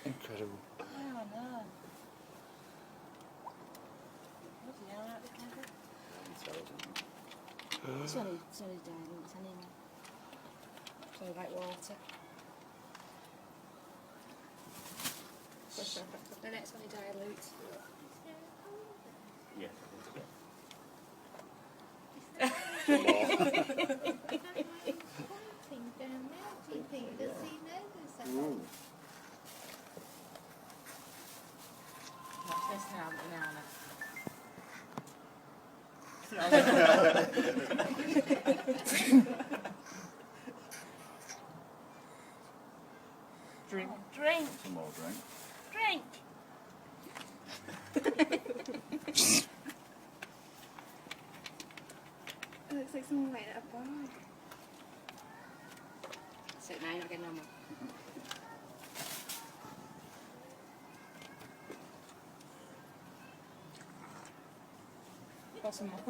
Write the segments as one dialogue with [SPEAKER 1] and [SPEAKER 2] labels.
[SPEAKER 1] Incredible.
[SPEAKER 2] Oh no. Bloody hell, out the camera. It's only dilutes anyway. So like water. The next one dilutes.
[SPEAKER 3] Yeah.
[SPEAKER 2] Watch this now, banana. Drink, drink,
[SPEAKER 3] Some more drink.
[SPEAKER 2] drink.
[SPEAKER 4] It looks like someone waiting at a bar.
[SPEAKER 2] So now you're not getting no more. Got some more.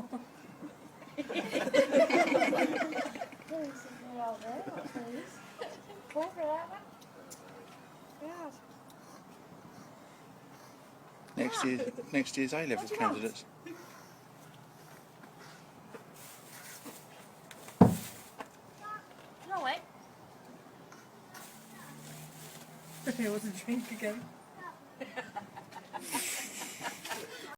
[SPEAKER 1] Next year's A-level candidates.
[SPEAKER 2] No way. It wasn't drink again.